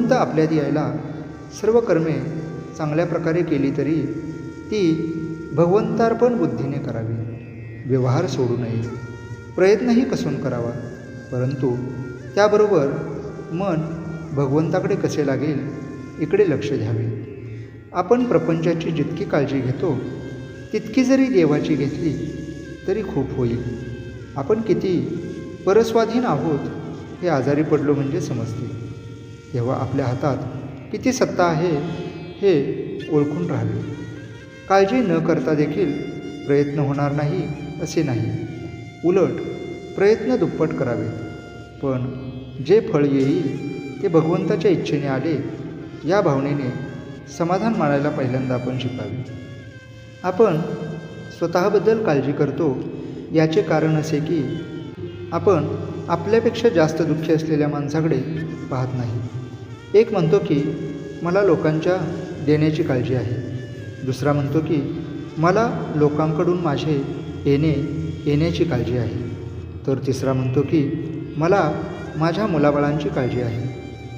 भगवंत आपल्यात यायला सर्व कर्मे चांगल्या प्रकारे केली तरी ती भगवंतार्पण बुद्धीने करावी. व्यवहार सोडू नये, प्रयत्नही कसून करावा, परंतु त्याबरोबर मन भगवंताकडे कसे लागेल इकडे लक्ष द्यावे. आपण प्रपंचाची जितकी काळजी घेतो तितकी जरी देवाची घेतली तरी खूप होईल. आपण किती परस्वाधीन आहोत हे आजारी पडलो म्हणजे समजते. तेव्हा आपल्या हातात किती सत्ता आहे हे ओळखून राहावे. काळजी न करता देखील प्रयत्न होणार नाही असे नाही, उलट प्रयत्न दुप्पट करावेत. पण जे फळ येईल ते भगवंताच्या इच्छेने आले या भावनेने समाधान मानायला पहिल्यांदा आपण शिकावे. आपण स्वतःबद्दल काळजी करतो याचे कारण असे की आपण आपल्यापेक्षा जास्त दुःखी असलेल्या माणसाकडे पाहत नाही. एक म्हणतो की मला लोकांच्या देण्याची काळजी आहे, दुसरा म्हणतो की मला लोकांकडून माझे येण्याची काळजी आहे, तर तिसरा म्हणतो की मला माझ्या मुलाबाळांची काळजी आहे.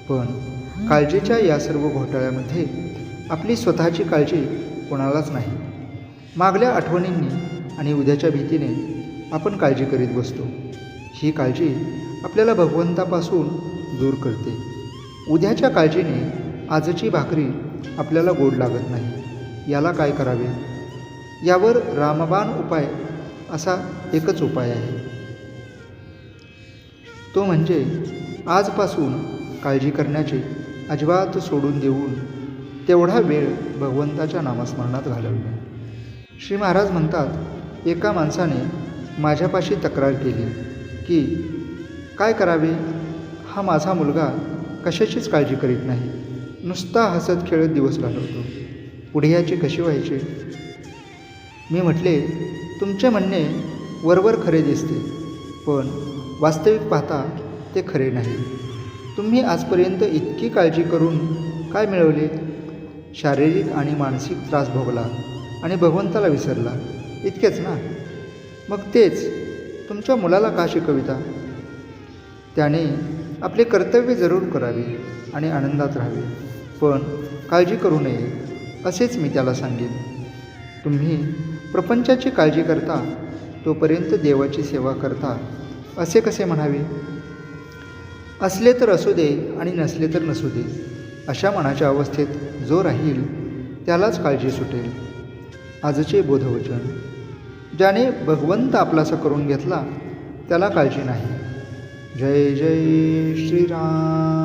पण काळजीच्या या सर्व घोटाळ्यामध्ये आपली स्वतःची काळजी कोणालाच नाही. मागल्या आठवणींनी आणि उद्याच्या भीतीने आपण काळजी करीत बसतो. ही काळजी आपल्याला भगवंतापासून दूर करते. उद्याच्या काळजीने आजची भाकरी आपल्याला गोड लागत नाही. याला काय करावे? यावर रामबाण उपाय असा एकच उपाय आहे, तो म्हणजे आजपासून काळजी करण्याचे अजिबात सोडून देऊन तेवढा वेळ भगवंताच्या नामस्मरणात घालवणे. श्री महाराज म्हणतात, एका माणसाने माझ्यापाशी तक्रार केली की काय करावे, हा माझा मुलगा कशाचीच काळजी करीत नाही, नुसता हसत खेळत दिवस घालवतो, पुढे याचे कसे व्हायचे? मी म्हटले, तुमचे म्हणणे वरवर खरे दिसते, पण वास्तविक पाहता ते खरे नाही. तुम्ही आजपर्यंत इतकी काळजी करून काय मिळवले? शारीरिक आणि मानसिक त्रास भोगला आणि भगवंताला विसरला, इतकेच ना? मग तेच तुमच्या मुलाला का शिकविता? त्याने आपले कर्तव्य जरूर करावे आणि आनंदात राहावे, पण काळजी करू नये असेच मी त्याला सांगेन. तुम्ही प्रपंचाची काळजी करता तोपर्यंत देवाची सेवा करता असे कसे म्हणावे? असले तर असू दे आणि नसले तर नसू दे, अशा मनाच्या अवस्थेत जो राहील त्यालाच काळजी सुटेल. आजचे बोधवचन, ज्याने भगवंत आपलासा करून घेतला त्याला काळजी नाही. जय जय श्रीराम.